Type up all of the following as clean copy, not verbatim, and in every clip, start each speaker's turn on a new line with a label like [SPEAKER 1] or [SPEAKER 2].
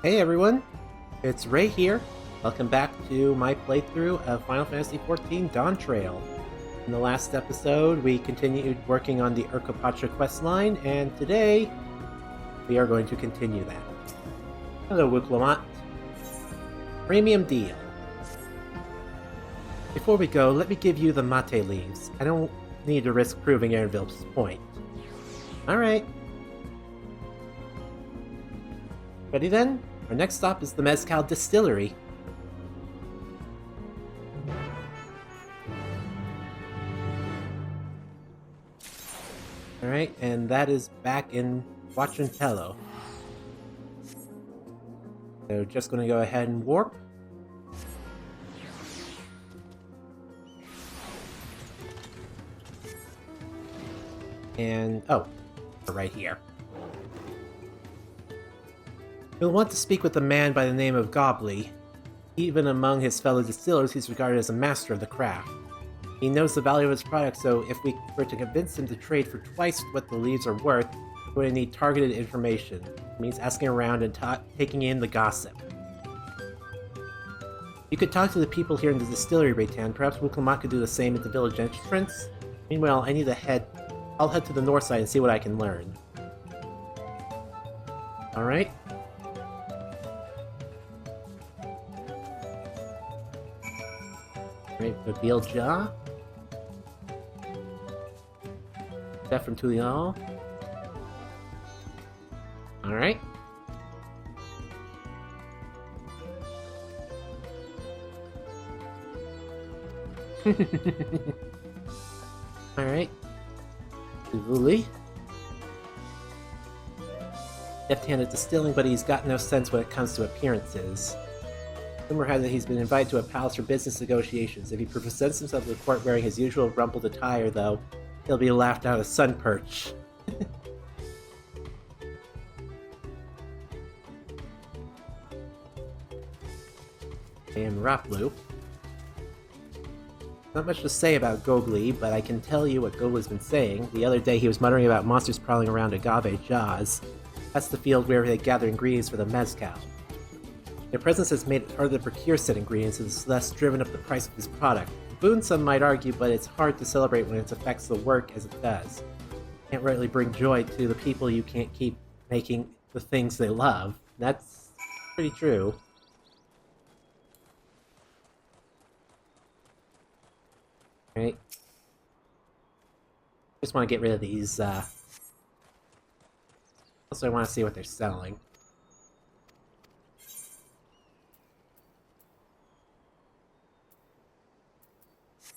[SPEAKER 1] Hey everyone, it's Ray here. Welcome back to my playthrough of Final Fantasy XIV Dawntrail. In the last episode, we continued working on the Urkapatra questline, and today we are going to continue that. Hello, Wuklamot. Premium deal. Before we go, let me give you the mate leaves. I don't need to risk proving Erinville's point. Alright. Ready then? Our next stop is the Mezcal Distillery. Alright, and that is back in Quatrantello. So just gonna go ahead and warp. And, oh, right here. You'll want to speak with a man by the name of Gobley. Even among his fellow distillers, he's regarded as a master of the craft. He knows the value of his product, so if we were to convince him to trade for twice what the leaves are worth, we're going to need targeted information. It means asking around and taking in the gossip. You could talk to the people here in the distillery, Rei'tan. Perhaps Wuklamot could do the same at the village entrance. Meanwhile, I'll head to the north side and see what I can learn. Alright. Alright, Babil Jah. That from Tulial. Alright. Alright. Uvuli. Deft-handed distilling, but he's got no sense when it comes to appearances. Rumor has it he's been invited to a palace for business negotiations. If he presents himself to the court wearing his usual rumpled attire, though, he'll be laughed out of sun perch. And Raplu. Not much to say about Gogli, but I can tell you what Gogli's been saying. The other day he was muttering about monsters prowling around Agave Jaws. That's the field where they gather ingredients for the mezcal. Their presence has made it harder to procure said ingredients and has thus driven up the price of his product. A boon, some might argue, but it's hard to celebrate when it affects the work as it does. Can't rightly bring joy to the people you can't keep making the things they love. That's pretty true. Right. Just want to get rid of these, Also, I want to see what they're selling.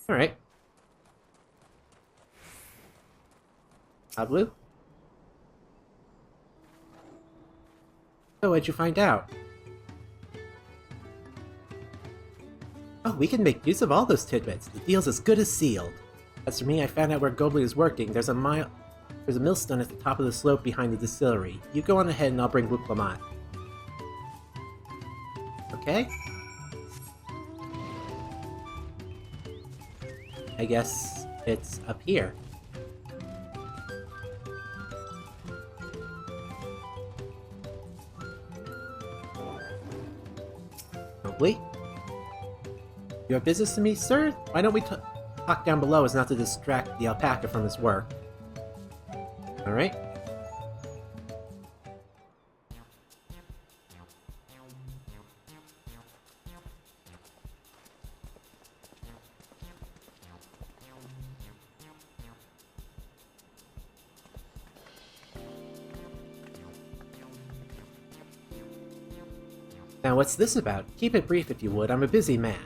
[SPEAKER 1] Alright. Blue? So, what'd you find out? Oh, we can make use of all those tidbits. The deal's as good as sealed. As for me, I found out where Gobley is working. There's a millstone at the top of the slope behind the distillery. You go on ahead and I'll bring Wuklamot. Okay? I guess it's up here. Gobley? You have business to me, sir? Why don't we talk down below as not to distract the alpaca from his work? Alright. Now what's this about? Keep it brief if you would, I'm a busy man.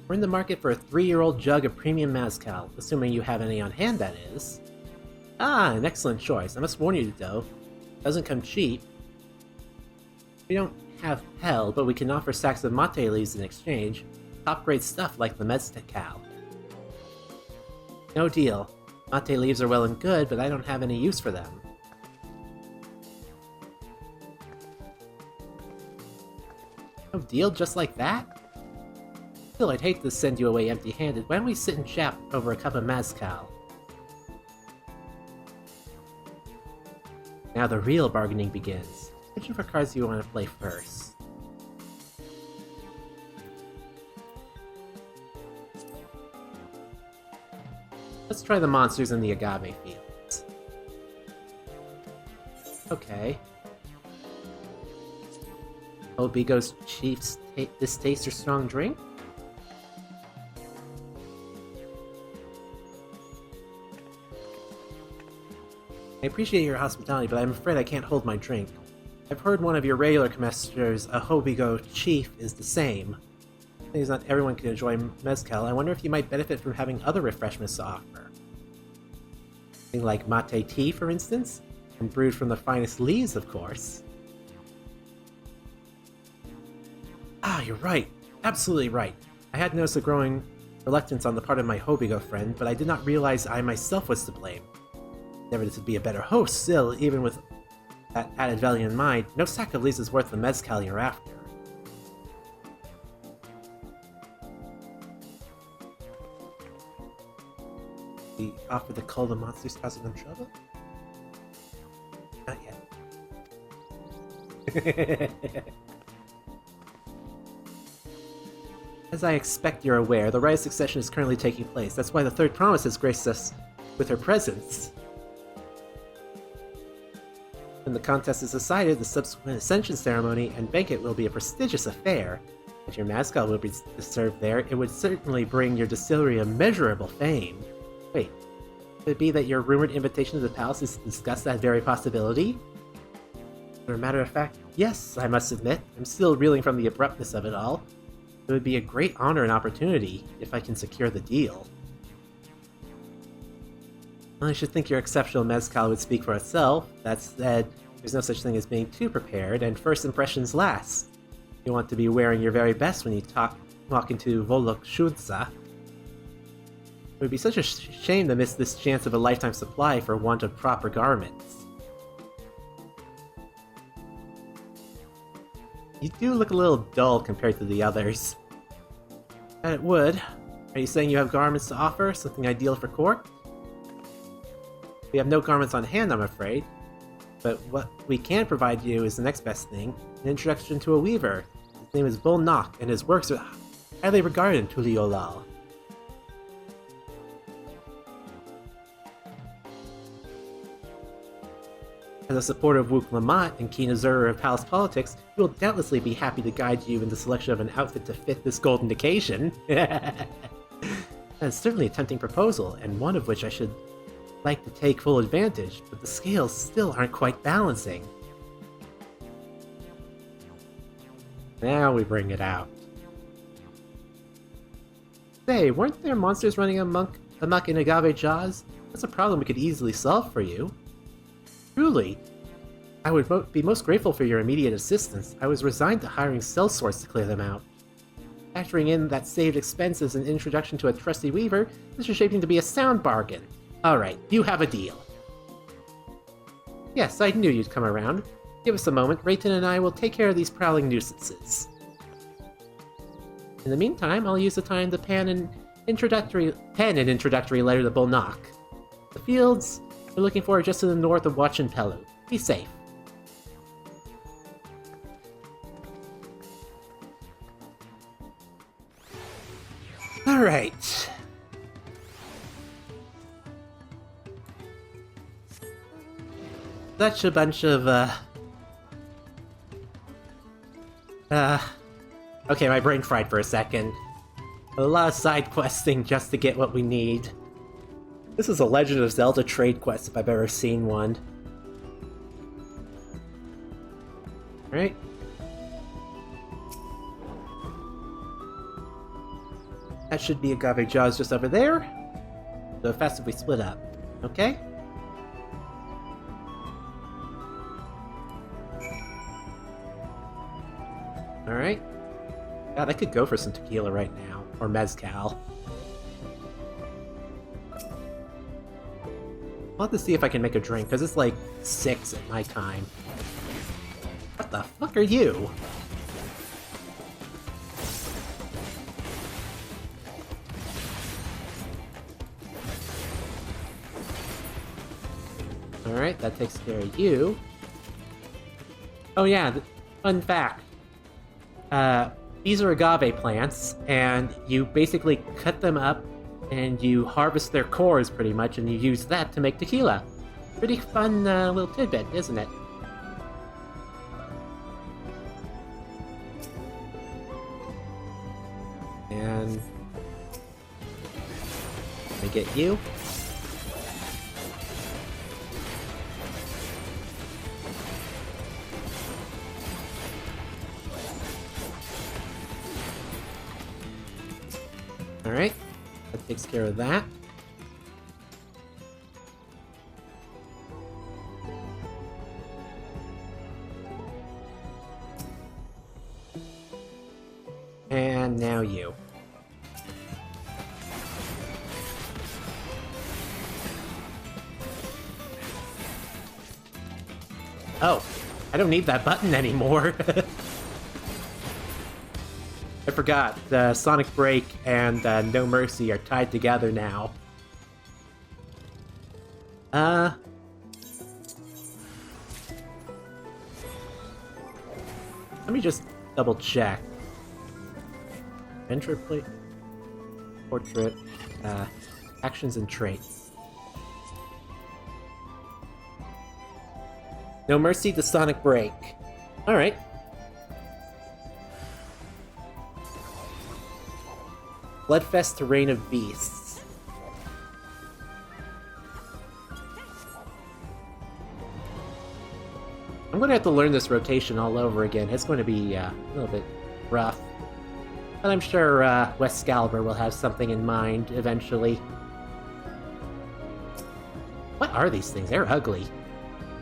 [SPEAKER 1] We're in the market for a 3-year-old jug of premium mezcal, assuming you have any on hand, that is. Ah, an excellent choice. I must warn you, though. It doesn't come cheap. We don't have hell, but we can offer sacks of mate leaves in exchange. Top-grade stuff like the mezcal. No deal. Mate leaves are well and good, but I don't have any use for them. No deal just like that? Still, I'd hate to send you away empty-handed. Why don't we sit and chat over a cup of mezcal? Now the real bargaining begins. Which of our cards do you want to play first? Let's try the monsters in the agave fields. Okay. Obigo's chief's distaste or strong drink? I appreciate your hospitality, but I'm afraid I can't hold my drink. I've heard one of your regular commissioners, a Hobigo chief, is the same. Things not everyone can enjoy mezcal. I wonder if you might benefit from having other refreshments to offer. Something like mate tea, for instance? And brewed from the finest leaves, of course. Ah, you're right. Absolutely right. I had noticed a growing reluctance on the part of my Hobigo friend, but I did not realize I myself was to blame. Never to be a better host, still, even with that added value in mind, no sack of leaves is worth the mezcal you're after. We offer the call the monsters causing them trouble? Not yet. As I expect you're aware, the Rite of Succession is currently taking place. That's why the Third Promise has graced us with her presence. When the contest is decided, the subsequent Ascension ceremony and banquet will be a prestigious affair. If your mezcal will be served there, it would certainly bring your distillery immeasurable fame. Wait, could it be that your rumored invitation to the palace is to discuss that very possibility? For a matter of fact, yes, I must admit, I'm still reeling from the abruptness of it all. It would be a great honor and opportunity if I can secure the deal. Well, I should think your exceptional mezcal would speak for itself. That said, there's no such thing as being too prepared, and first impressions last. You want to be wearing your very best when you walk into Volok Shunsa. It would be such a shame to miss this chance of a lifetime supply for want of proper garments. You do look a little dull compared to the others. And it would. Are you saying you have garments to offer? Something ideal for court? We have no garments on hand, I'm afraid. But what we can provide you is the next best thing, an introduction to a weaver. His name is Bull Nock, and his works are highly regarded in Tuliolal. As a supporter of Wook Lamont and keen observer of palace politics, he will doubtlessly be happy to guide you in the selection of an outfit to fit this golden occasion. That's certainly a tempting proposal, and one of which I should like to take full advantage, but the scales still aren't quite balancing. Now we bring it out. Say, weren't there monsters running amok in Agave Jaws? That's a problem we could easily solve for you. Truly, I would be most grateful for your immediate assistance. I was resigned to hiring cell sorts to clear them out. Factoring in that saved expenses and introduction to a trusty weaver, this is shaping to be a sound bargain. Alright, you have a deal. Yes, I knew you'd come around. Give us a moment, Rei'tan and I will take care of these prowling nuisances. In the meantime, I'll use the time to pen an introductory letter to Bull Nock. The fields we're looking for are just to the north of Wachinpelu. Be safe. Alright. Such a bunch of, okay, my brain fried for a second. A lot of side questing just to get what we need. This is a Legend of Zelda trade quest if I've ever seen one. Alright. That should be Agave Jaws just over there. So fast if we split up. Okay? Alright. God, I could go for some tequila right now. Or mezcal. I'll have to see if I can make a drink, because it's like 6 at my time. What the fuck are you? Alright, that takes care of you. Oh yeah, fun fact. These are agave plants, and you basically cut them up and you harvest their cores pretty much, and you use that to make tequila. Pretty fun little tidbit, isn't it? And I get you. Alright, that takes care of that. And now you. Oh, I don't need that button anymore. I forgot, Sonic Break and No Mercy are tied together now. Let me just double check. Adventure plate, portrait, actions and traits. No Mercy to Sonic Break. Alright. Bloodfest to Reign of Beasts. I'm gonna have to learn this rotation all over again. It's going to be a little bit rough. But I'm sure Westcalibur will have something in mind eventually. What are these things? They're ugly.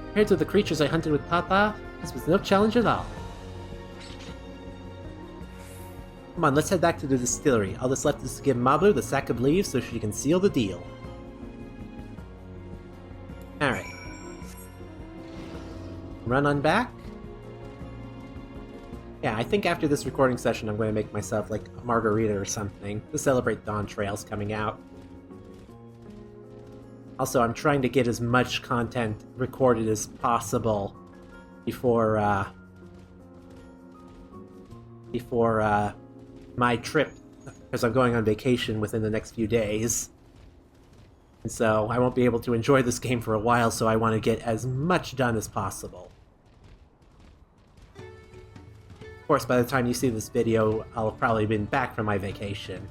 [SPEAKER 1] Compared to the creatures I hunted with Papa, this was no challenge at all. Come on, let's head back to the distillery. All that's left is to give Mablu the sack of leaves so she can seal the deal. Alright. Run on back. Yeah, I think after this recording session I'm going to make myself like a margarita or something to celebrate Dawntrail's coming out. Also, I'm trying to get as much content recorded as possible before my trip, because I'm going on vacation within the next few days. And so I won't be able to enjoy this game for a while, so I want to get as much done as possible. Of course, by the time you see this video, I'll have probably been back from my vacation.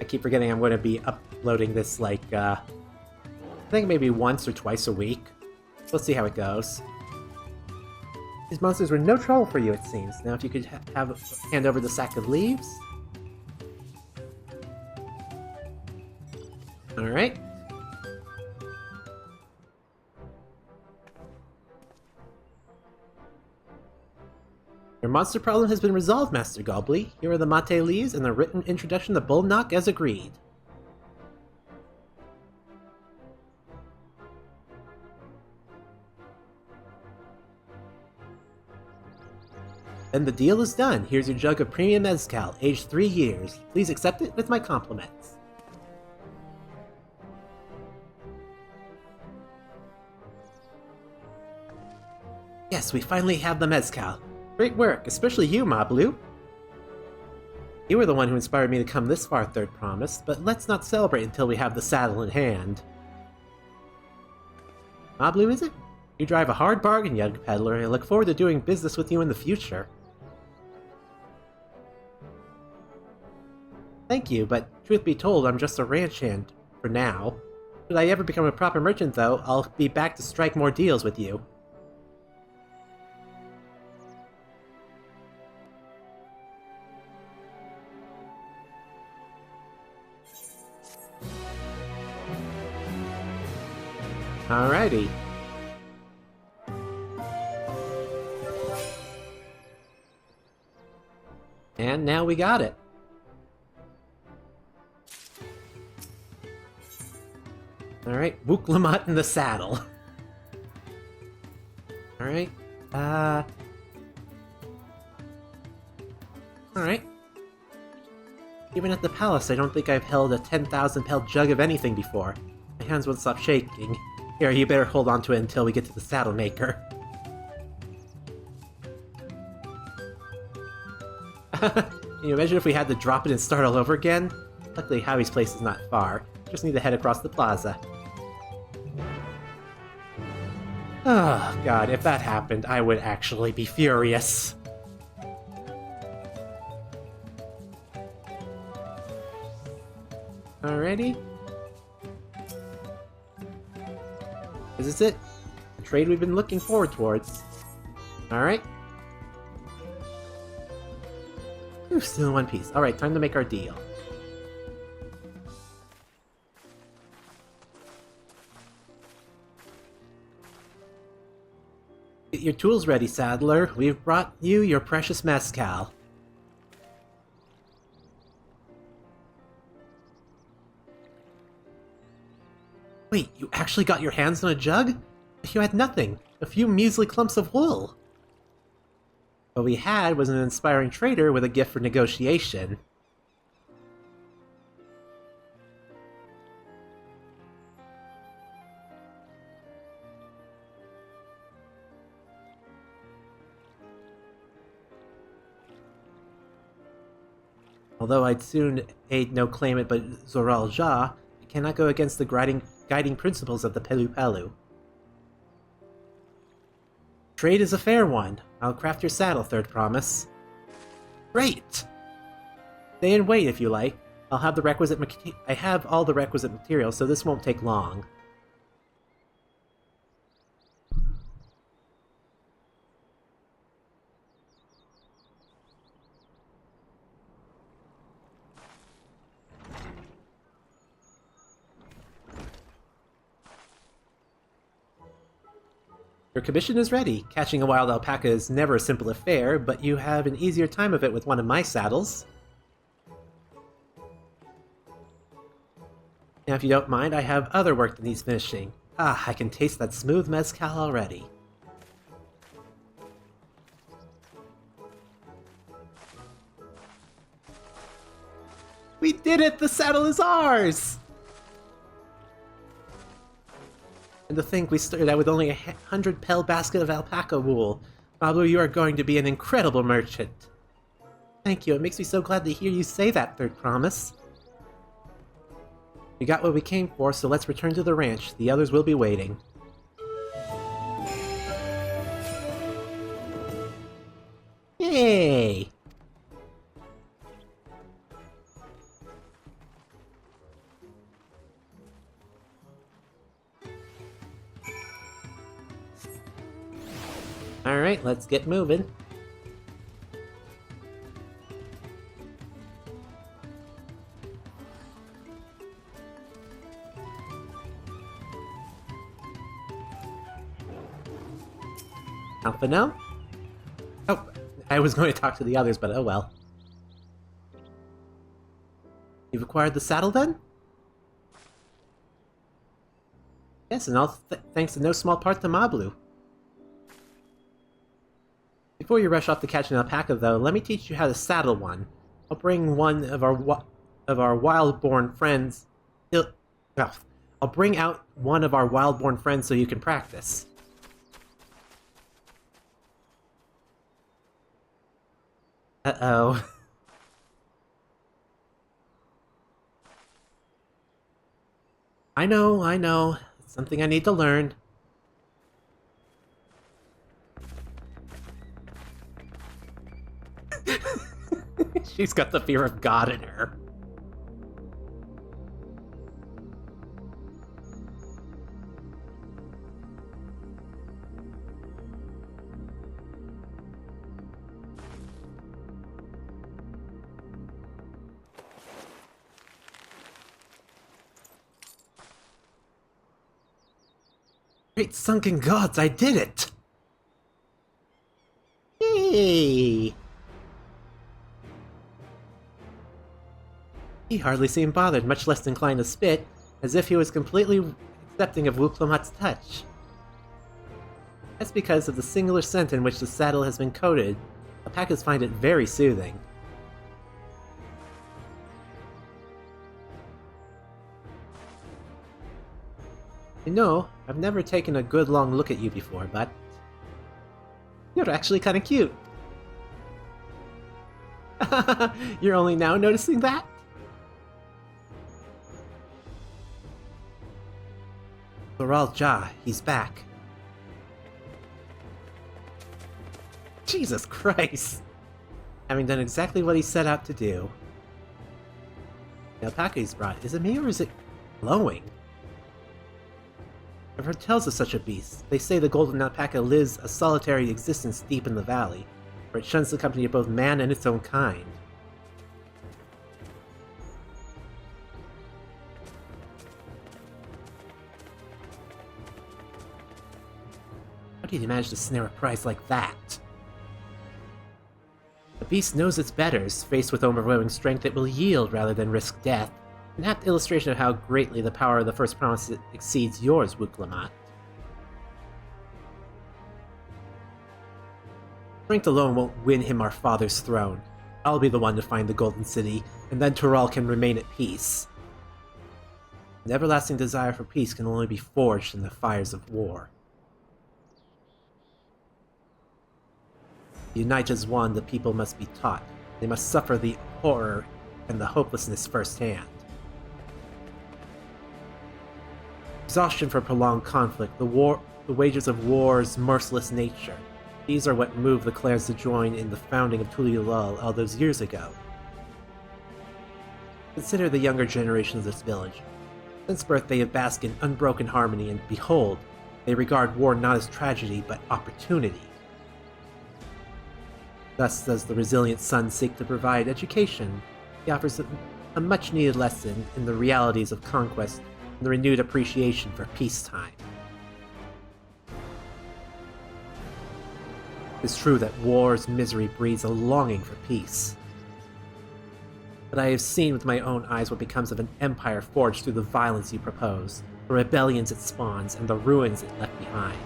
[SPEAKER 1] I keep forgetting I'm going to be uploading this, like, I think maybe once or twice a week. Let's see how it goes. These monsters were no trouble for you, it seems. Now if you could hand over the sack of leaves. Alright. Your monster problem has been resolved, Master Gobbly. Here are the mate leaves and the written introduction to Bullknock as agreed. Then the deal is done. Here's your jug of premium mezcal, aged 3 years. Please accept it with my compliments. Yes, we finally have the mezcal. Great work, especially you, Mablu. You were the one who inspired me to come this far, Third Promise, but let's not celebrate until we have the saddle in hand. Mablu, is it? You drive a hard bargain, young peddler, and I look forward to doing business with you in the future. Thank you, but truth be told, I'm just a ranch hand for now. Should I ever become a proper merchant, though, I'll be back to strike more deals with you. Alrighty. And now we got it. Alright, Wooklamut in the saddle. Alright, Alright. Even at the palace, I don't think I've held a 10,000 pel jug of anything before. My hands won't stop shaking. Here, you better hold on to it until we get to the saddle maker. Can you imagine if we had to drop it and start all over again? Luckily, Howie's place is not far. Just need to head across the plaza. Oh god, if that happened, I would actually be furious. Alrighty. Is this it? The trade we've been looking forward towards. Alright. Still in one piece. Alright, time to make our deal. Get your tools ready, Saddler. We've brought you your precious mezcal. Wait, you actually got your hands on a jug? You had nothing. A few measly clumps of wool. What we had was an inspiring trader with a gift for negotiation. Although I'd soon aid no claimant but Zoral Ja, I cannot go against the guiding principles of the Pelu Pelu. Trade is a fair one. I'll craft your saddle, Third Promise. Great! Stay and wait if you like. I have all the requisite materials, so this won't take long. Your commission is ready. Catching a wild alpaca is never a simple affair, but you have an easier time of it with one of my saddles. Now, if you don't mind, I have other work that needs finishing. Ah, I can taste that smooth mezcal already. We did it! The saddle is ours! And to think we started out with only 100 pel basket of alpaca wool. Pablo, you are going to be an incredible merchant. Thank you, it makes me so glad to hear you say that, Third Promise. We got what we came for, so let's return to the ranch. The others will be waiting. Yay! Alright, let's get moving. Alpha now? Oh, I was going to talk to the others, but oh well. You've acquired the saddle then? Yes, and all thanks to no small part to Mablu. Before you rush off to catch an alpaca, though, let me teach you how to saddle one. I'll bring one of our wild-born friends. I'll bring out one of our wild-born friends so you can practice. Uh-oh. I know. It's something I need to learn. She's got the fear of God in her. Great sunken gods, I did it! Yay! He hardly seemed bothered, much less inclined to spit, as if he was completely accepting of Wuklomat's touch. That's because of the singular scent in which the saddle has been coated. Alpacas find it very soothing. You know, I've never taken a good long look at you before, but you're actually kinda cute. You're only now noticing that? Hrothgar, he's back. Jesus Christ! Having done exactly what he set out to do. The alpaca he's brought, is it me or is it glowing? I've heard tales of such a beast. They say the golden alpaca lives a solitary existence deep in the valley, where it shuns the company of both man and its own kind. How did he manage to snare a prize like that? The beast knows its betters. Faced with overwhelming strength, it will yield rather than risk death. An apt illustration of how greatly the power of the first promise exceeds yours, Wuk-Lamat. Strength alone won't win him our father's throne. I'll be the one to find the Golden City, and then Tural can remain at peace. An everlasting desire for peace can only be forged in the fires of war. Unite as one, the people must be taught. They must suffer the horror and the hopelessness firsthand. Exhaustion for prolonged conflict, the wages of war's merciless nature. These are what moved the clans to join in the founding of Tuliulal all those years ago. Consider the younger generation of this village. Since birth they have basked in unbroken harmony, and behold, they regard war not as tragedy, but opportunity. Thus does the resilient son seek to provide education. He offers a much-needed lesson in the realities of conquest and the renewed appreciation for peacetime. It is true that war's misery breeds a longing for peace. But I have seen with my own eyes what becomes of an empire forged through the violence you propose, the rebellions it spawns, and the ruins it left behind.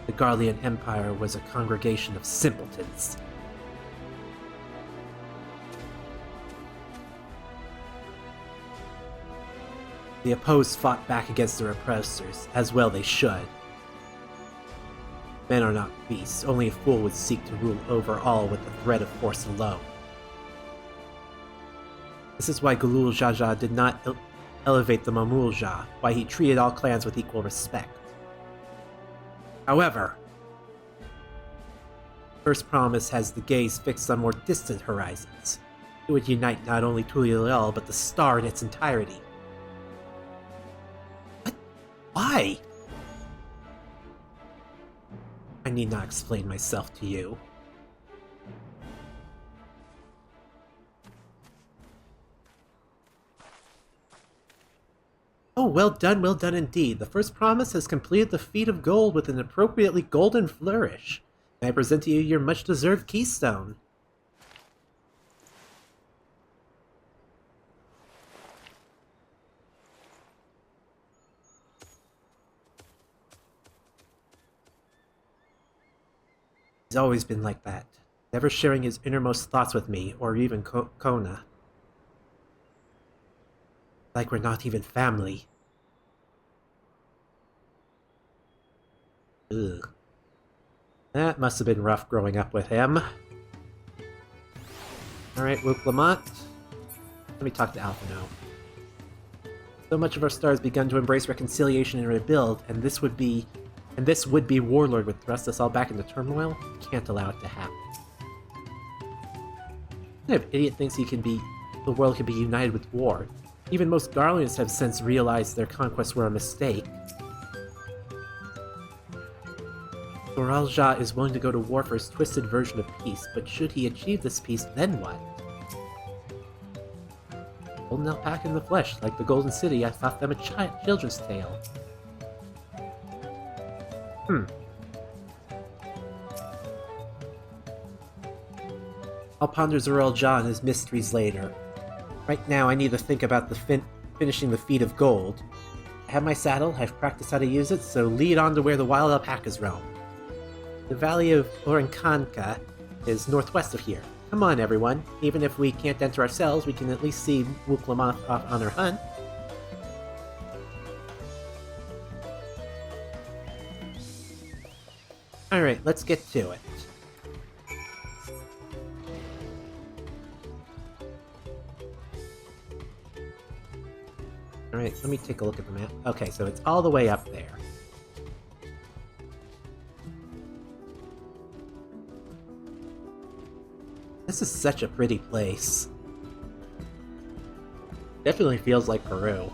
[SPEAKER 1] The Garlean Empire was a congregation of simpletons. The opposed fought back against their oppressors, as well they should. Men are not beasts, only a fool would seek to rule over all with the threat of force alone. This is why Gulul Jaja did not elevate the Mamulja, why he treated all clans with equal respect. However, First Promise has the gaze fixed on more distant horizons. It would unite not only Tuliulal, but the star in its entirety. What? Why? I need not explain myself to you. Oh, well done indeed. The First Promise has completed the feat of gold with an appropriately golden flourish. May I present to you your much-deserved keystone? He's always been like that, never sharing his innermost thoughts with me, or even Kona. Like we're not even family. Ugh. That must have been rough growing up with him. Alright, Wuk-Lamat. Let me talk to Alpha now. So much of our star has begun to embrace reconciliation and rebuild, and this would-be warlord would thrust us all back into turmoil? Can't allow it to happen. What kind of idiot thinks the world can be united with war? Even most Garleans have since realized their conquests were a mistake. Tural is willing to go to war for his twisted version of peace, but should he achieve this peace, then what? Golden alpaca in the flesh, like the Golden City, I thought them a children's tale. I'll ponder Tural and his mysteries later. Right now, I need to think about finishing the feat of gold. I have my saddle, I've practiced how to use it, so lead on to where the wild alpacas roam. The valley of Orinkanka is northwest of here. Come on, everyone. Even if we can't enter ourselves, we can at least see Wuk-Lamat off on her hunt. Alright, let's get to it. Alright, let me take a look at the map. Okay, so it's all the way up there. This is such a pretty place. Definitely feels like Peru.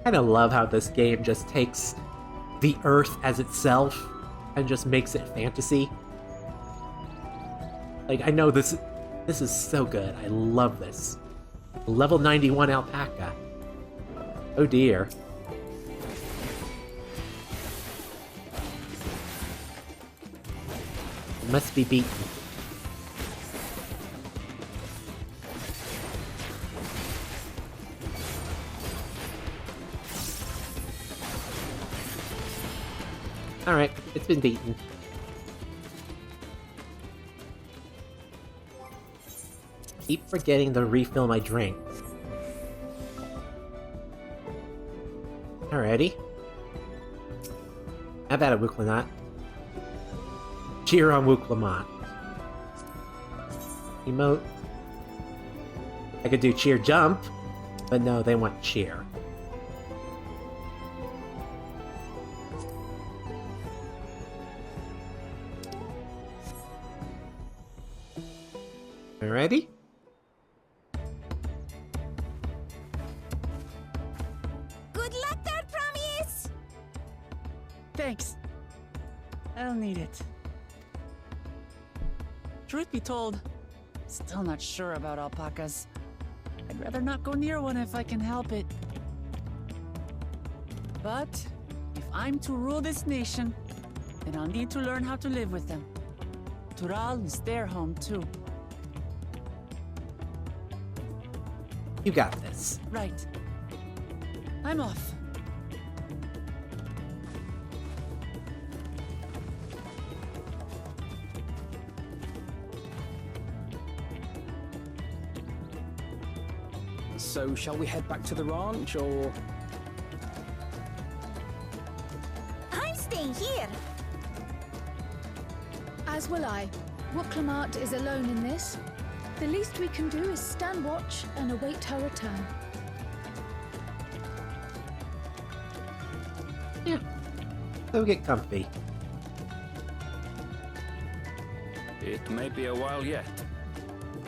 [SPEAKER 1] I kinda love how this game just takes the Earth as itself and just makes it fantasy. Like, I know this is so good. I love this. Level 91 alpaca. Oh dear. It must be beaten. Alright, it's been beaten. Keep forgetting to refill my drink. Alrighty. How about a Wuklanot? Cheer on Wuklamont. Emote. I could do cheer jump, but no, they want cheer. Alrighty.
[SPEAKER 2] Good luck there, Promise!
[SPEAKER 3] Thanks. I'll need it. Truth be told, still not sure about alpacas. I'd rather not go near one if I can help it. But if I'm to rule this nation, then I'll need to learn how to live with them. Tural is their home too.
[SPEAKER 1] You got this.
[SPEAKER 3] Right. I'm off.
[SPEAKER 4] So, shall we head back to the ranch, or...?
[SPEAKER 2] I'm staying here.
[SPEAKER 5] As will I. Wuklamart is alone in this. The least we can do is stand watch and await her return.
[SPEAKER 1] Yeah. So get comfy.
[SPEAKER 6] It may be a while yet.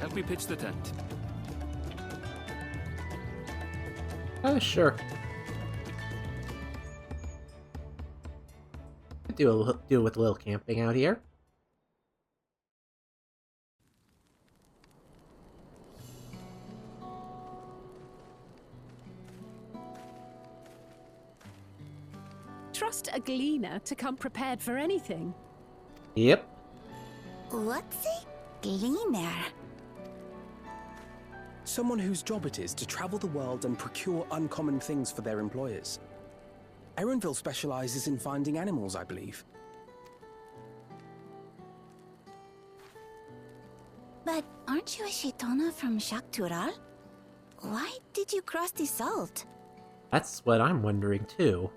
[SPEAKER 6] Help me pitch the tent.
[SPEAKER 1] Sure. Do with a little camping out here.
[SPEAKER 7] Trust a gleaner to come prepared for anything.
[SPEAKER 1] Yep.
[SPEAKER 2] What's a gleaner?
[SPEAKER 4] Someone whose job it is to travel the world and procure uncommon things for their employers. Erenville specializes in finding animals, I believe.
[SPEAKER 2] But aren't you a Shaitana from Shaktural? Why did you cross the salt?
[SPEAKER 1] That's what I'm wondering too.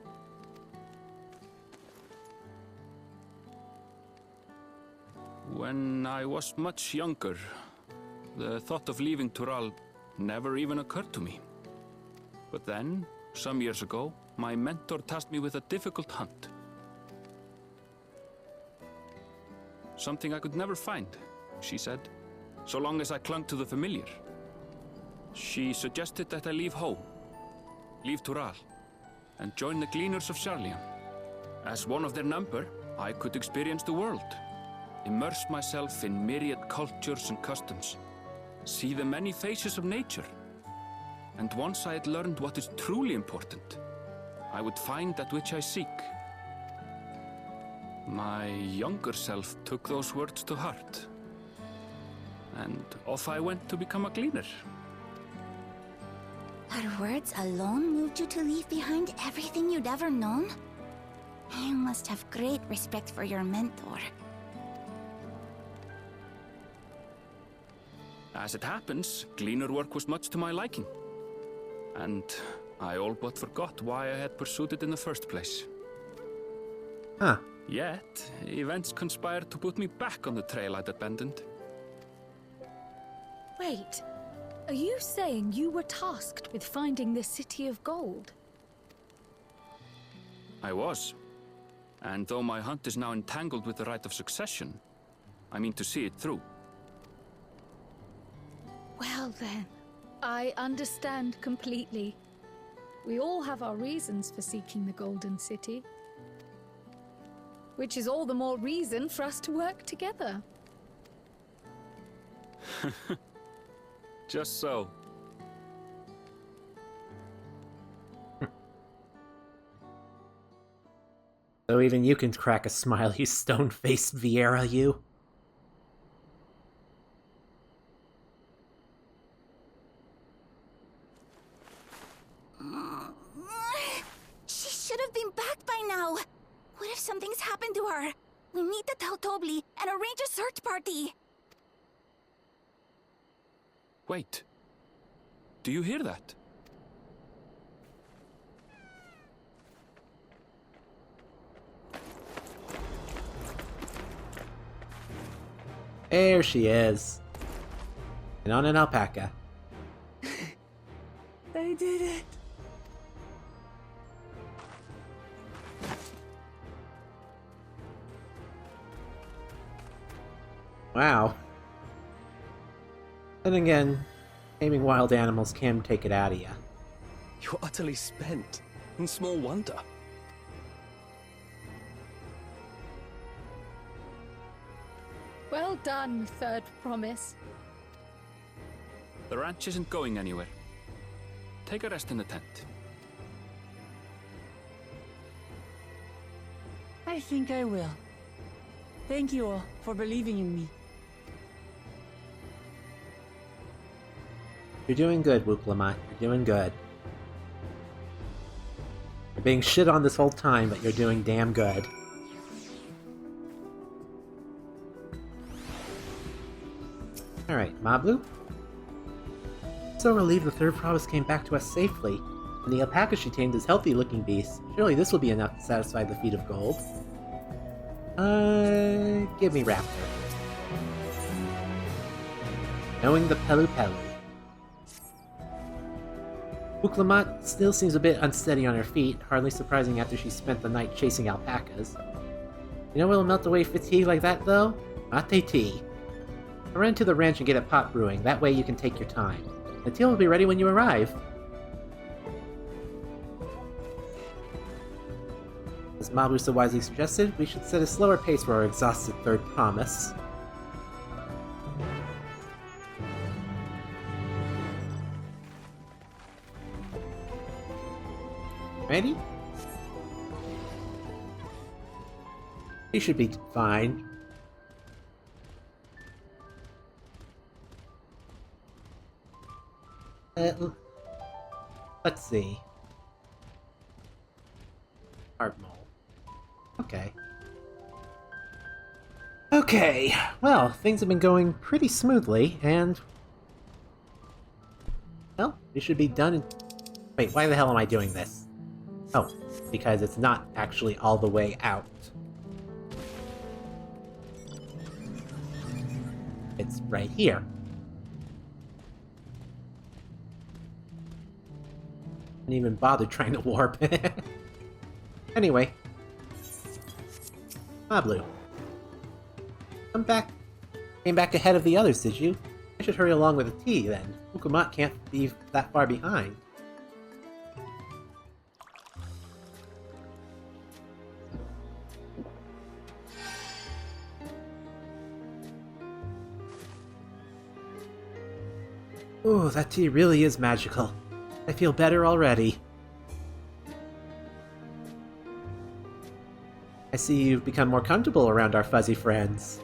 [SPEAKER 6] When I was much younger, the thought of leaving Tural never even occurred to me. But then, some years ago, my mentor tasked me with a difficult hunt. Something I could never find, she said, so long as I clung to the familiar. She suggested that I leave home, leave Tural, and join the Gleaners of Sharlian. As one of their number, I could experience the world, immerse myself in myriad cultures and customs, see the many faces of nature. And once I had learned what is truly important, I would find that which I seek. My younger self took those words to heart, and off I went to become a gleaner.
[SPEAKER 2] Her words alone moved you to leave behind everything you'd ever known? You must have great respect for your mentor.
[SPEAKER 6] As it happens, gleaner work was much to my liking. and I all but forgot why I had pursued it in the first place.
[SPEAKER 1] Huh.
[SPEAKER 6] Yet, events conspired to put me back on the trail I'd abandoned.
[SPEAKER 5] Wait, are you saying you were tasked with finding the City of Gold?
[SPEAKER 6] I was. And though my hunt is now entangled with the right of succession, I mean to see it through.
[SPEAKER 5] Well then, I understand completely. We all have our reasons for seeking the Golden City. Which is all the more reason for us to work together.
[SPEAKER 6] Just so.
[SPEAKER 1] So even you can crack a smile, you stone-faced Vieira, you.
[SPEAKER 2] She should have been back by now. What if something's happened to her? We need to tell Tobli and arrange a search party.
[SPEAKER 6] Wait. Do you hear that?
[SPEAKER 1] There she is. And on an alpaca.
[SPEAKER 3] They did it.
[SPEAKER 1] Wow. Then again, taming wild animals can take it out of you.
[SPEAKER 4] You're utterly spent, and small wonder.
[SPEAKER 5] Well done, Third Promise.
[SPEAKER 6] The ranch isn't going anywhere. Take a rest in the tent.
[SPEAKER 3] I think I will. Thank you all for believing in me.
[SPEAKER 1] You're doing good, Wuklamat. You're doing good. You're being shit on this whole time, but you're doing damn good. Alright, Mablu? So relieved the third promise came back to us safely, and the alpaca she tamed is healthy-looking beast. Surely this will be enough to satisfy the feat of gold. Give me Raptor. Knowing the Pelu Pelu. Wuklamat still seems a bit unsteady on her feet, hardly surprising after she spent the night chasing alpacas. You know what'll melt away fatigue like that, though? Mate tea. Run to the ranch and get a pot brewing, that way you can take your time. The tea will be ready when you arrive. As Mabu so wisely suggested, we should set a slower pace for our exhausted third promise. Ready? He should be fine. Let's see. Hard mole. Okay. Okay, well, things have been going pretty smoothly, and... well, we should be done in... Wait, why the hell am I doing this? Oh, because it's not actually all the way out. It's right here. Didn't even bother trying to warp. Anyway. Mablu. Come back. Came back ahead of the others, did you? I should hurry along with the tea, then. Wuklamat can't be that far behind. Ooh, that tea really is magical. I feel better already. I see you've become more comfortable around our fuzzy friends.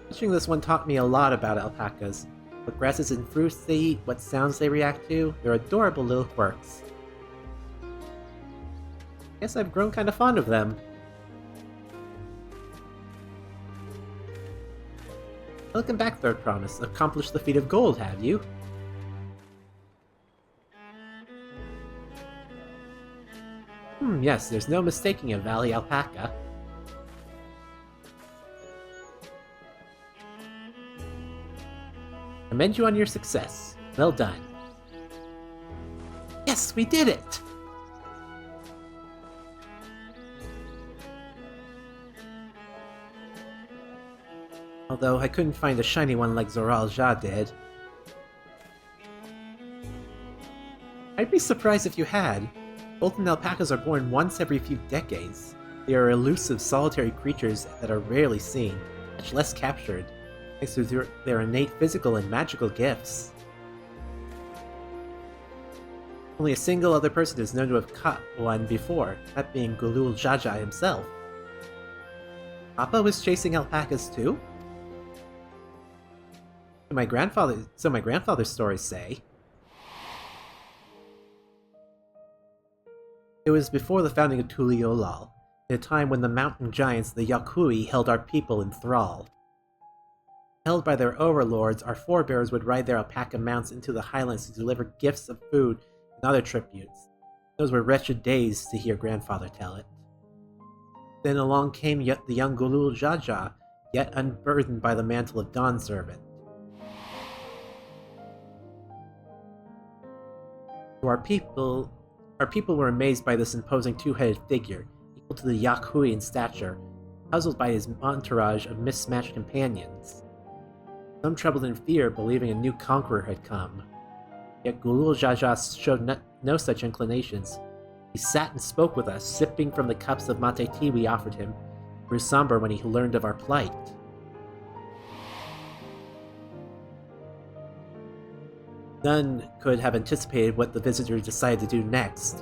[SPEAKER 1] Watching this one taught me a lot about alpacas. What grasses and fruits they eat, what sounds they react to, they're adorable little quirks. Guess I've grown kind of fond of them. Welcome back, Third Promise. Accomplished the feat of gold, have you? Yes, there's no mistaking a valley alpaca. Commend you on your success. Well done. Yes, we did it! Although I couldn't find a shiny one like Zoral Ja did. I'd be surprised if you had. Golden alpacas are born once every few decades. They are elusive, solitary creatures that are rarely seen, much less captured, thanks to their innate physical and magical gifts. Only a single other person is known to have caught one before, that being Gulul Jaja himself. Papa was chasing alpacas too? So my grandfather's stories say. It was before the founding of Tuliolal, in a time when the mountain giants, the Yakui, held our people in thrall. Held by their overlords, our forebears would ride their alpaca mounts into the highlands to deliver gifts of food and other tributes. Those were wretched days, to hear grandfather tell it. Then along came yet the young Gulul Jaja, yet unburdened by the mantle of Dawn Servant. To our people were amazed by this imposing two-headed figure, equal to the Yakui in stature, puzzled by his entourage of mismatched companions. Some trembled in fear, believing a new conqueror had come. Yet Gulul Jaja showed no such inclinations. He sat and spoke with us, sipping from the cups of mate tea we offered him, grew somber when he learned of our plight. None could have anticipated what the visitor decided to do next.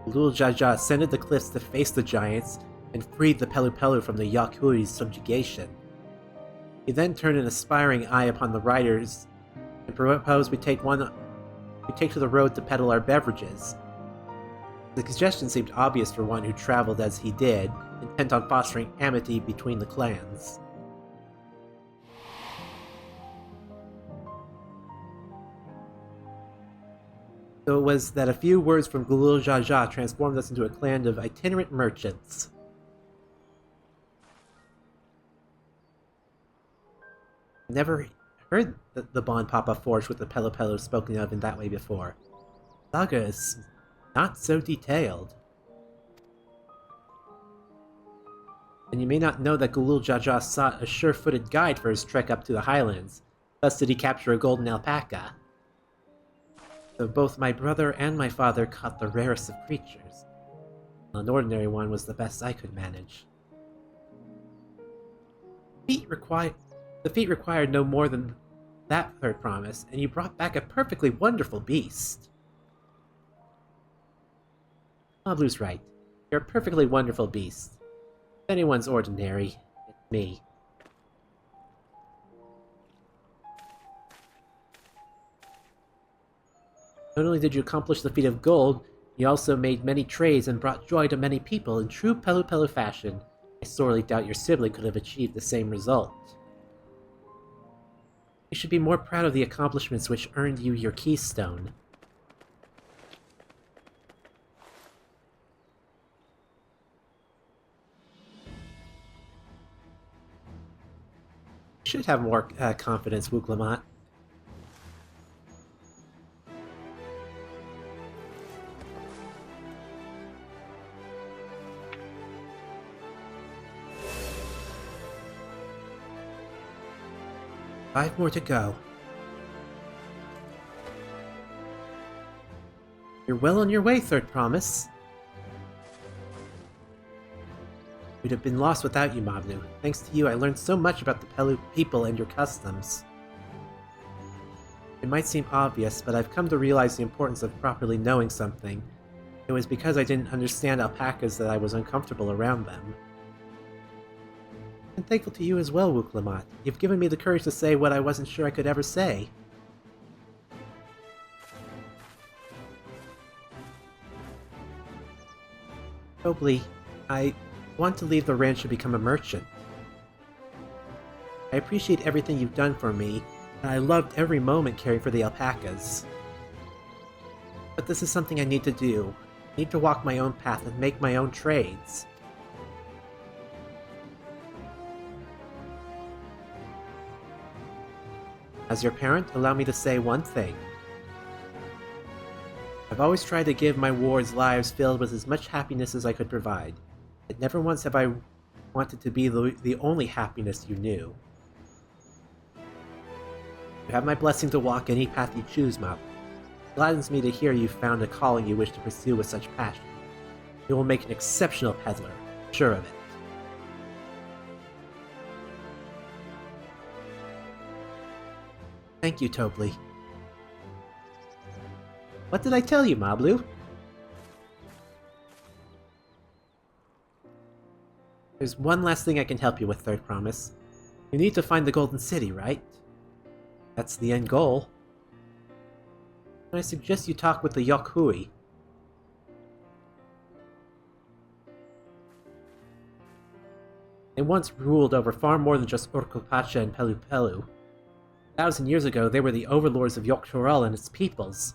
[SPEAKER 1] Gulul Jaja ascended the cliffs to face the giants and freed the Pelu Pelu from the Yakui's subjugation. He then turned an aspiring eye upon the riders and proposed we take to the road to peddle our beverages. The suggestion seemed obvious for one who traveled as he did, intent on fostering amity between the clans. So it was that a few words from Gulul Jaja transformed us into a clan of itinerant merchants. I never heard the bond Papa forged with the Pelu Pelu spoken of in that way before. Saga is not so detailed. And you may not know that Gulul Jaja sought a sure-footed guide for his trek up to the highlands. Thus did he capture a golden alpaca. So both my brother and my father caught the rarest of creatures. An ordinary one was the best I could manage. The feat required no more than that third promise, and you brought back a perfectly wonderful beast. Mablu's right. You're a perfectly wonderful beast. If anyone's ordinary, it's me. Not only did you accomplish the feat of gold, you also made many trades and brought joy to many people in true Pelu Pelu fashion. I sorely doubt your sibling could have achieved the same result. You should be more proud of the accomplishments which earned you your keystone. You should have more confidence, Wuglamat. Five more to go. You're well on your way, Third Promise. We'd have been lost without you, Mablu. Thanks to you, I learned so much about the Pelu people and your customs. It might seem obvious, but I've come to realize the importance of properly knowing something. It was because I didn't understand alpacas that I was uncomfortable around them. I'm thankful to you as well, Wuglamat. You've given me the courage to say what I wasn't sure I could ever say. Probably, I want to leave the ranch and become a merchant. I appreciate everything you've done for me, and I loved every moment caring for the alpacas. But this is something I need to do. I need to walk my own path and make my own trades. As your parent, allow me to say one thing. I've always tried to give my wards lives filled with as much happiness as I could provide. Yet never once have I wanted to be the only happiness you knew. You have my blessing to walk any path you choose, Mop. It gladdens me to hear you found a calling you wish to pursue with such passion. You will make an exceptional peddler, sure of it. Thank you, Tobli. What did I tell you, Mablu? There's one last thing I can help you with, Third Promise. You need to find the Golden City, right? That's the end goal. I suggest you talk with the Yokhui. They once ruled over far more than just Urkopacha and Pelupelu. 1,000 years ago, they were the overlords of Yogg-Toral and its peoples.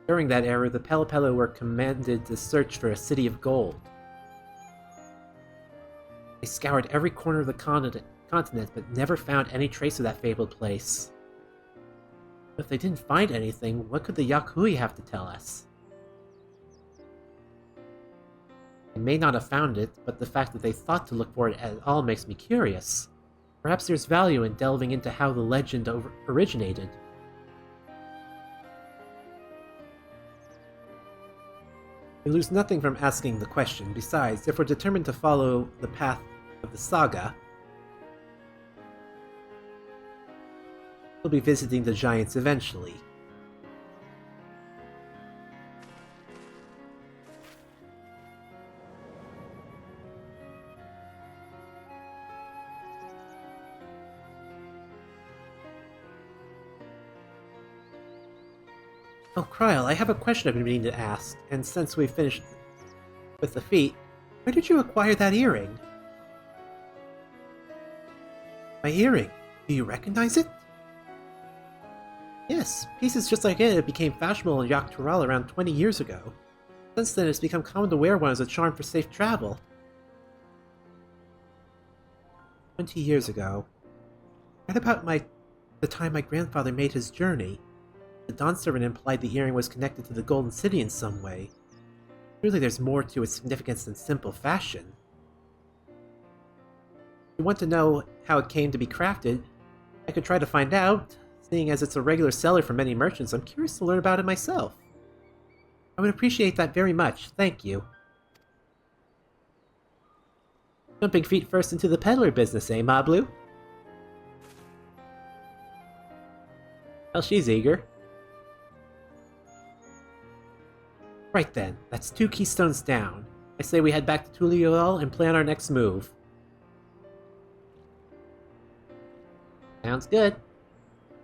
[SPEAKER 1] During that era, the Pelupelu were commanded to search for a city of gold. They scoured every corner of the continent, but never found any trace of that fabled place. If they didn't find anything, what could the Yokhui have to tell us? They may not have found it, but the fact that they thought to look for it at all makes me curious. Perhaps there's value in delving into how the legend originated. We lose nothing from asking the question. Besides, if we're determined to follow the path of the saga, we'll be visiting the giants eventually. Oh, Kryl, I have a question I've been meaning to ask, and since we've finished with the feat, where did you acquire that earring? My earring. Do you recognize it? Yes, pieces just like it became fashionable in Yogg-Toral around 20 years ago. Since then, it's become common to wear one as a charm for safe travel. 20 years ago. What about the time my grandfather made his journey? The Dawn servant implied the earring was connected to the Golden City in some way. Surely there's more to its significance than simple fashion. If you want to know how it came to be crafted, I could try to find out. Seeing as it's a regular seller for many merchants, I'm curious to learn about it myself. I would appreciate that very much, thank you. Jumping feet first into the peddler business, eh, Mablu? Well, she's eager. Right then, that's 2 keystones down. I say we head back to Tuliol and plan our next move. Sounds good.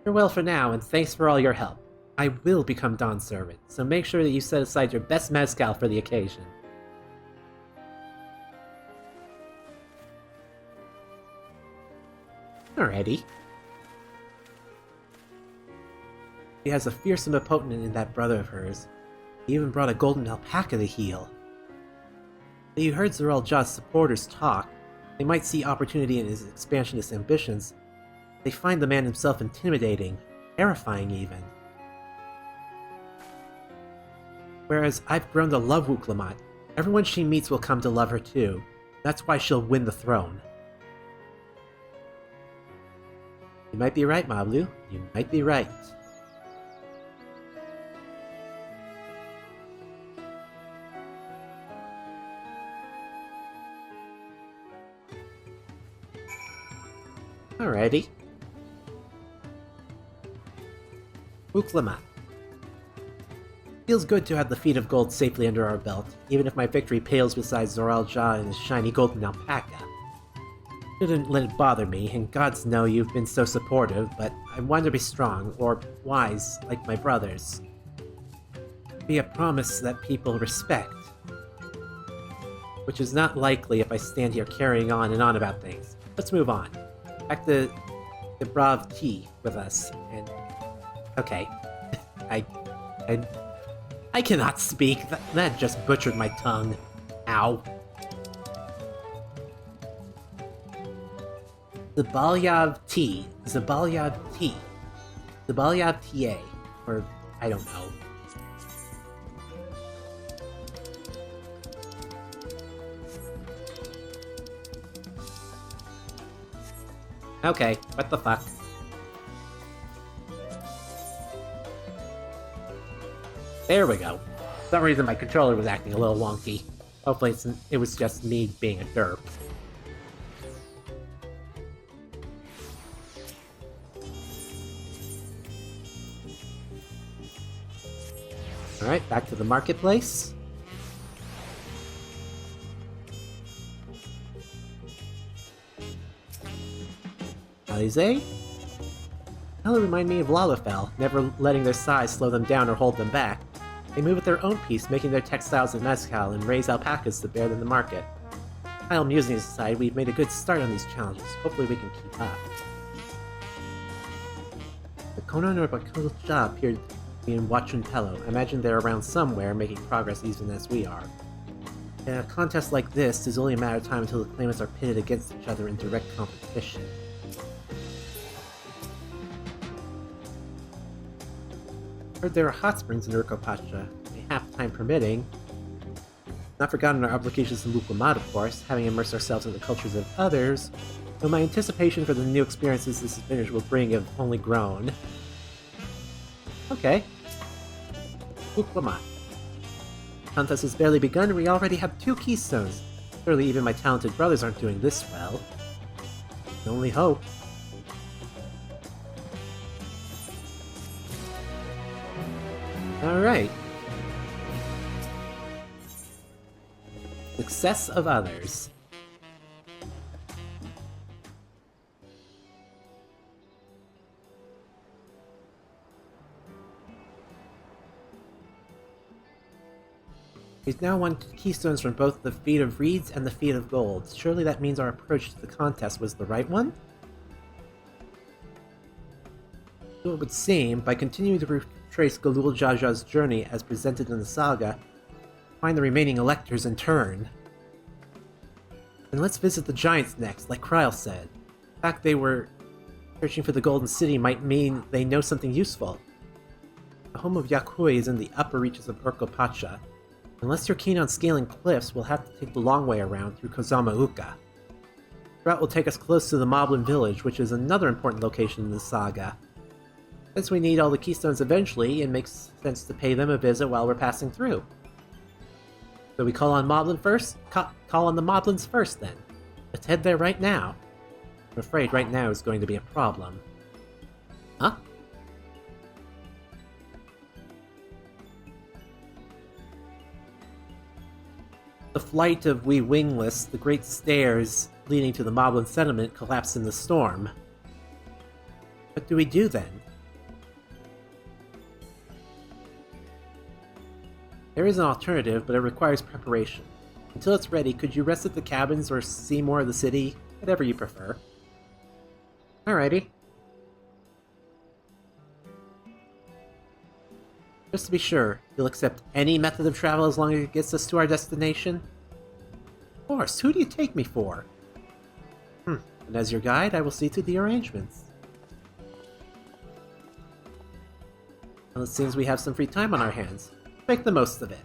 [SPEAKER 1] Farewell for now, and thanks for all your help. I will become Dawn servant, so make sure that you set aside your best mezcal for the occasion. Alrighty. She has a fearsome opponent in that brother of hers. He even brought a golden alpaca to heal. But you heard Zoral Jaw's supporters talk. They might see opportunity in his expansionist ambitions. They find the man himself intimidating, terrifying even. Whereas I've grown to love Wuklamot. Everyone she meets will come to love her too. That's why she'll win the throne. You might be right, Mablu. You might be right. Alrighty. Wuklamot. Feels good to have the feet of gold safely under our belt, even if my victory pales beside Zoral Jaw and his shiny golden alpaca. Shouldn't let it bother me, and gods know you've been so supportive, but I want to be strong, or wise, like my brothers. Be a promise that people respect. Which is not likely if I stand here carrying on and on about things. Let's move on. Back to the Brav T with us, and... Okay. I I cannot speak. That just butchered my tongue. Ow. Zabalyav T. Zabalyav T. Zabalyav TA. Or, I don't know. Okay, what the fuck? There we go. For some reason my controller was acting a little wonky. Hopefully it was just me being a derp. Alright, back to the marketplace. Alize? Hella remind me of Lalafell, never letting their size slow them down or hold them back. They move at their own pace, making their textiles of mezcal and raise alpacas to bear them the market. While musings aside, we've made a good start on these challenges. Hopefully we can keep up. The Kono no Bakuja appeared to be in Wachuntello. I imagine they're around somewhere, making progress even as we are. In a contest like this, it's only a matter of time until the claimants are pitted against each other in direct competition. Heard there are hot springs in Urkopacha, half time permitting. Not forgotten our obligations to Mukumat, of course, having immersed ourselves in the cultures of others, though my anticipation for the new experiences this adventure will bring have only grown. Okay. Mukumat. Contest has barely begun and we already have 2 keystones. Surely even my talented brothers aren't doing this well. Only hope. Alright. Success of others. We've now won keystones from both the Feat of Reeds and the Feat of Gold. Surely that means our approach to the contest was the right one? So it would seem, by continuing to retrace Galul Jaja's journey as presented in the saga, find the remaining electors in turn. And let's visit the Giants next, like Kryl said. The fact they were searching for the Golden City might mean they know something useful. The home of Yakui is in the upper reaches of Urkopacha. Unless you're keen on scaling cliffs, we'll have to take the long way around through Kozamauka. The route will take us close to the Moblin village, which is another important location in the saga. Since we need all the keystones eventually, it makes sense to pay them a visit while we're passing through. So we call on Moblin first? Call on the Moblins first, then. Let's head there right now. I'm afraid right now is going to be a problem. Huh? The flight of we wingless, the great stairs leading to the Moblin settlement collapsed in the storm. What do we do then? There is an alternative, but it requires preparation. Until it's ready, could you rest at the cabins or see more of the city? Whatever you prefer. Alrighty. Just to be sure, you'll accept any method of travel as long as it gets us to our destination? Of course, who do you take me for? And as your guide, I will see to the arrangements. Well, it seems we have some free time on our hands. Make the most of it.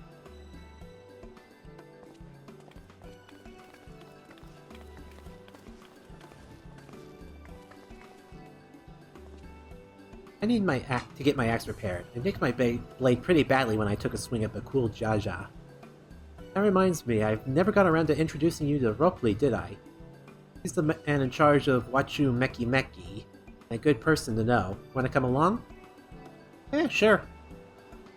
[SPEAKER 1] I need my to get my axe repaired. I nicked my blade pretty badly when I took a swing at Bakul Jaja. That reminds me, I've never got around to introducing you to Ropli, did I? He's the man in charge of Wachu Meki Meki. A good person to know. Want to come along? Sure.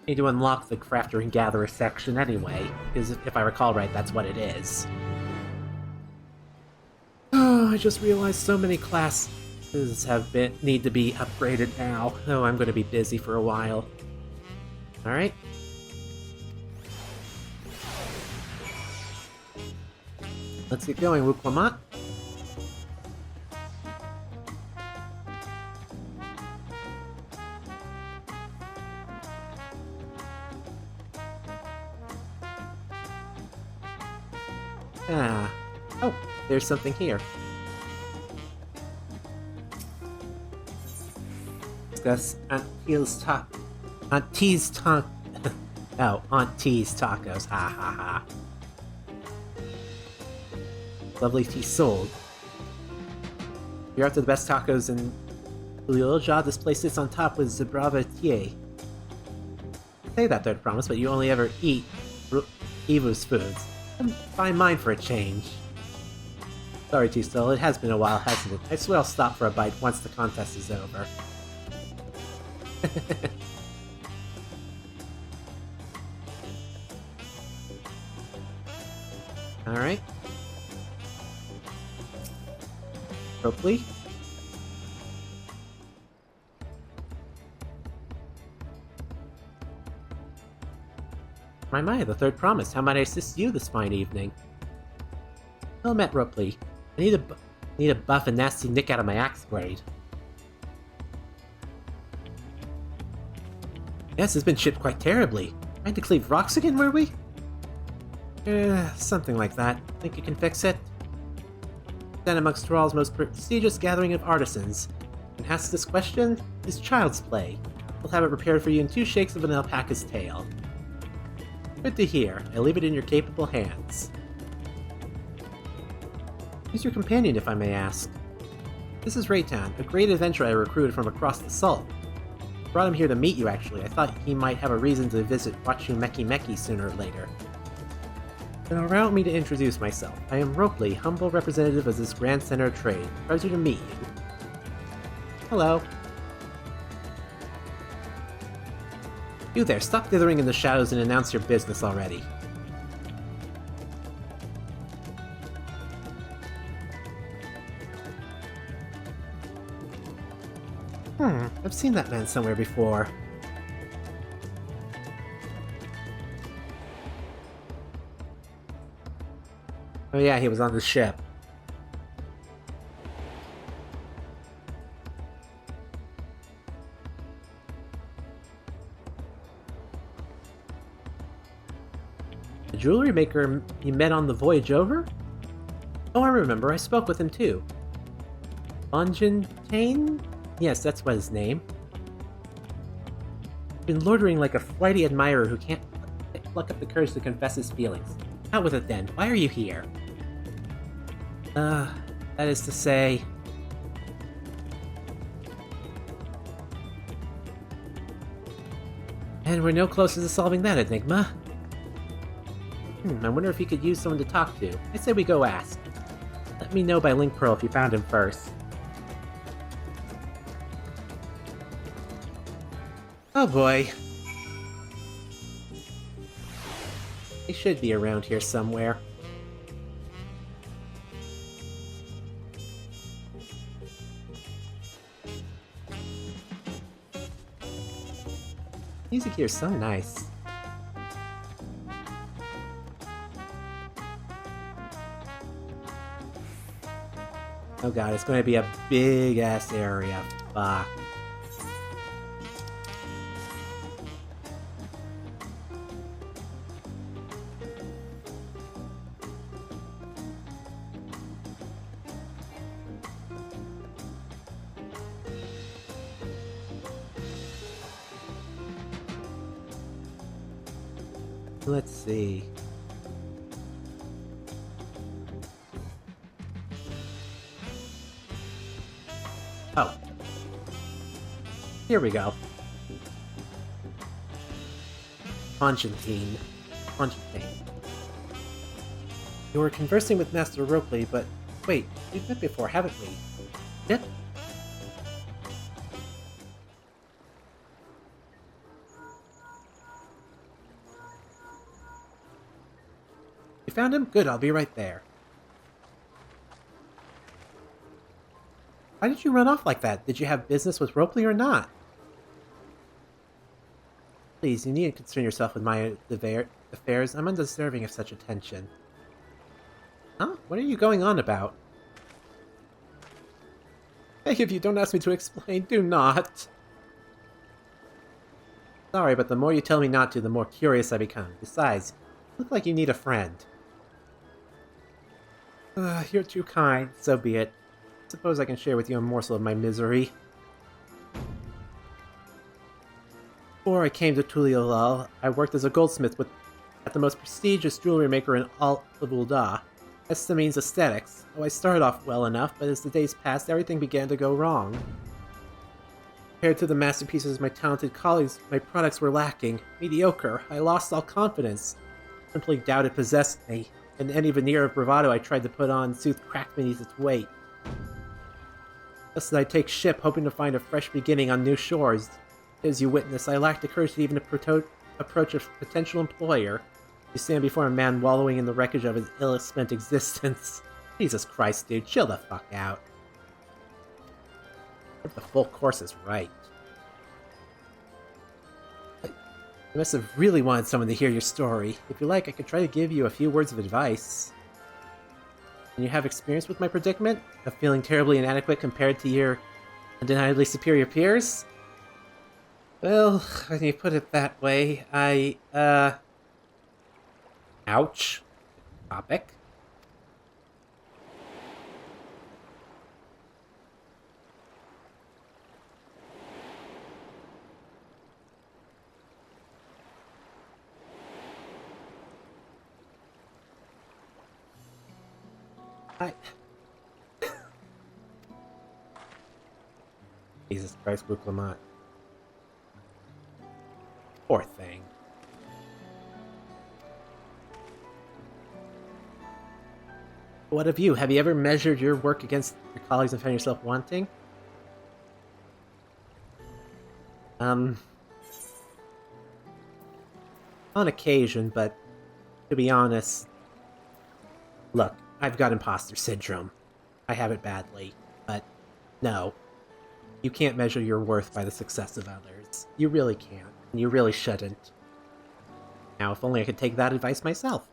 [SPEAKER 1] Need to unlock the Crafter and Gatherer section anyway, because if I recall right, that's what it is. Oh, I just realized so many classes need to be upgraded now. Oh, I'm going to be busy for a while. Alright. Let's get going, Wuklamat. Ah. Oh, there's something here. Discuss Auntie's oh, Auntie's tacos. Ha ha ha. Lovely tea sold. You're after the best tacos in Ulioja. This place sits on top with Zebravatier. Say that, third promise, but you only ever eat Evu's foods. Find mine for a change. Sorry, T-Still, it has been a while, hasn't it? I swear I'll stop for a bite once the contest is over. Alright. Hopefully. My, the third promise. How might I assist you this fine evening? Well met, Ropley. I need a buff a nasty nick out of my axe blade. Yes, it's been chipped quite terribly. Trying to cleave rocks again, were we? Something like that. Think you can fix it? Then amongst Thrall's most prestigious gathering of artisans. And ask this question is child's play. We'll have it repaired for you in 2 shakes of an alpaca's tail. Good to hear. I leave it in your capable hands. Who's your companion, if I may ask? This is Rei'tan, a great adventurer I recruited from across the Salt. Brought him here to meet you, actually. I thought he might have a reason to visit Wachu Meki Meki sooner or later. Then allow me to introduce myself. I am Ropley, humble representative of this Grand Center of Trade. Pleasure to meet you. Hello. You there, stop dithering in the shadows and announce your business already. I've seen that man somewhere before. Oh yeah, he was on the ship. The jewelry maker you met on the voyage over? Oh, I remember. I spoke with him too. Bonjantane? Yes, that's what his name. Been loitering like a flighty admirer who can't pluck up the courage to confess his feelings. Out with it then. Why are you here? That is to say... And we're no closer to solving that enigma. I wonder if he could use someone to talk to. I say we go ask. Let me know by Link Pearl if you found him first. Oh boy. He should be around here somewhere. Music here is so nice. Oh god, it's going to be a big-ass area. Fuck. Let's see. Oh. Here we go. Bonjantane. You were conversing with Master Ropley, but wait, we've met before, haven't we? Yep. You found him? Good, I'll be right there. Why did you run off like that? Did you have business with Ropley or not? Please, you needn't concern yourself with my affairs. I'm undeserving of such attention. Huh? What are you going on about? Hey, if you don't ask me to explain, do not. Sorry, but the more you tell me not to, the more curious I become. Besides, you look like you need a friend. You're too kind. So be it. Suppose I can share with you a morsel of my misery. Before I came to Tuliolal, I worked as a goldsmith at the most prestigious jewelry maker in all of Ul'dah. Estimene's Aesthetics. Oh, I started off well enough, but as the days passed, everything began to go wrong. Compared to the masterpieces of my talented colleagues, my products were lacking. Mediocre. I lost all confidence. Simply doubt it possessed me, and any veneer of bravado I tried to put on soothed cracked beneath its weight. Thus did I take ship, hoping to find a fresh beginning on new shores. As you witness, I lacked the courage to even approach a potential employer. You stand before a man wallowing in the wreckage of his ill-spent existence. Jesus Christ, dude, chill the fuck out. Hope the full course is right. You must have really wanted someone to hear your story. If you like, I could try to give you a few words of advice. And you have experience with my predicament? Of feeling terribly inadequate compared to your undeniably superior peers? Well, when you put it that way, Ouch. Topic. Jesus Christ, Luke Lamont. Poor thing. What of you? Have you ever measured your work against your colleagues and found yourself wanting? On occasion, but to be honest, look, I've got imposter syndrome. I have it badly, but no. You can't measure your worth by the success of others. You really can't, and you really shouldn't. Now, if only I could take that advice myself.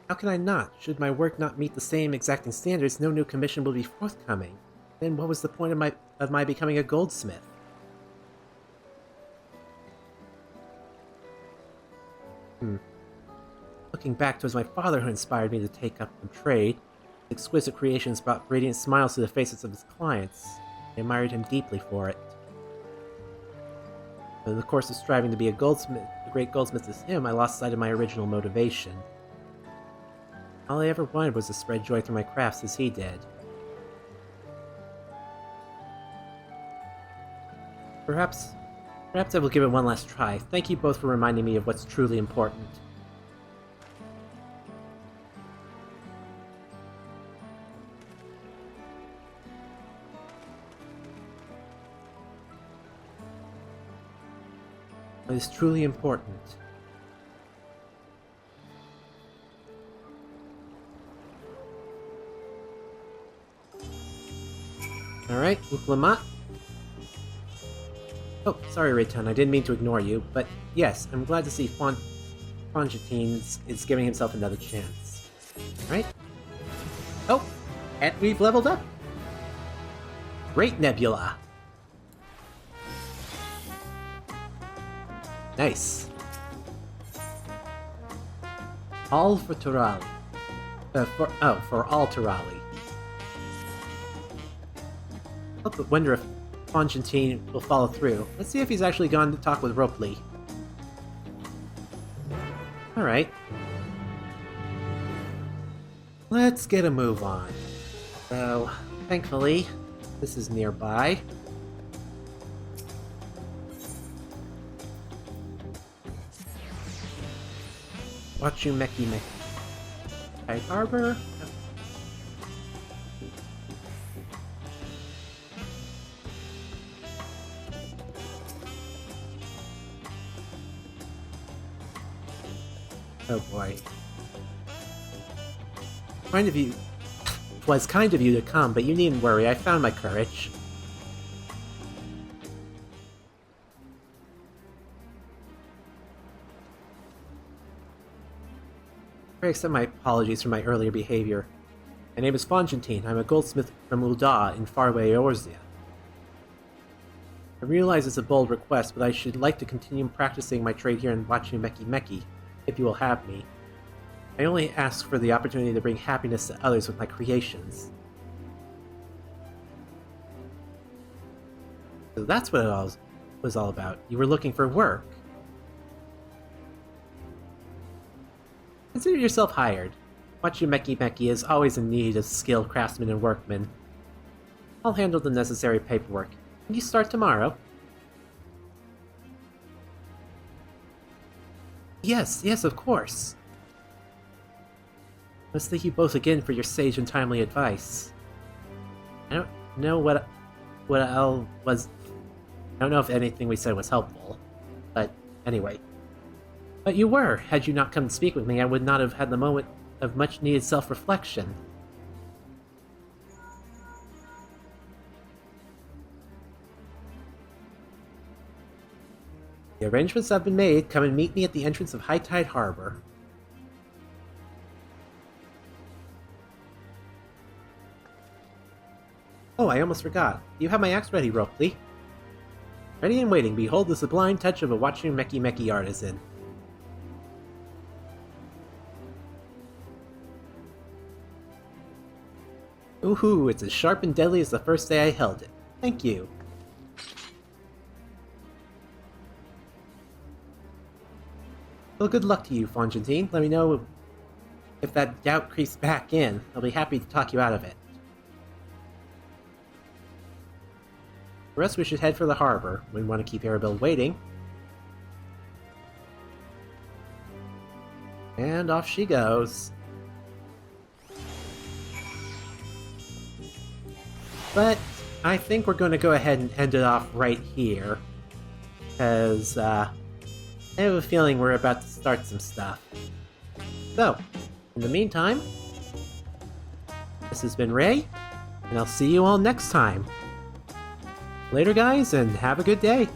[SPEAKER 1] How can I not? Should my work not meet the same exacting standards, no new commission will be forthcoming. Then what was the point of my becoming a goldsmith? Looking back, 'twas my father who inspired me to take up the trade. His exquisite creations brought radiant smiles to the faces of his clients. I admired him deeply for it. But in the course of striving to be a great goldsmith as him, I lost sight of my original motivation. All I ever wanted was to spread joy through my crafts as he did. Perhaps I will give it one last try. Thank you both for reminding me of what's truly important. What is truly important. Alright, Uklamat. Oh, sorry, Rei'tan, I didn't mean to ignore you, but yes, I'm glad to see Fonjatine is giving himself another chance. Right? Oh, and we've leveled up! Great Nebula! Nice. All for Turali. For all Turali. I wonder if Fonjatine will follow through. Let's see if he's actually gone to talk with Ropley. Alright. Let's get a move on. So, thankfully, this is nearby. Watch you, Meki. Tight Harbor? Oh boy. It was kind of you to come, but you needn't worry, I found my courage. I accept my apologies for my earlier behavior. My name is Fonjatine. I'm a goldsmith from Ul'dah in faraway Eorzea. I realize it's a bold request, but I should like to continue practicing my trade here in Wachi Meki, if you will have me. I only ask for the opportunity to bring happiness to others with my creations. So that's what it was all about. You were looking for work. Consider yourself hired. Meki is always in need of skilled craftsmen and workmen. I'll handle the necessary paperwork. Can you start tomorrow? Yes, of course. Let's thank you both again for your sage and timely advice. I don't know what else was. I don't know if anything we said was helpful, but anyway. But you were. Had you not come to speak with me, I would not have had the moment of much-needed self-reflection. The arrangements have been made. Come and meet me at the entrance of High Tide Harbor. Oh, I almost forgot. You have my axe ready, Ropley. Ready and waiting. Behold the sublime touch of a watching Meki artisan. Ooh, it's as sharp and deadly as the first day I held it. Thank you. Well, good luck to you, Fonjantine. Let me know if that doubt creeps back in. I'll be happy to talk you out of it. The rest we should head for the harbor. Wouldn't want to keep Arabelle waiting. And off she goes. But I think we're going to go ahead and end it off right here. Because, I have a feeling we're about to start some stuff. So, in the meantime, this has been Ray, and I'll see you all next time. Later, guys, and have a good day.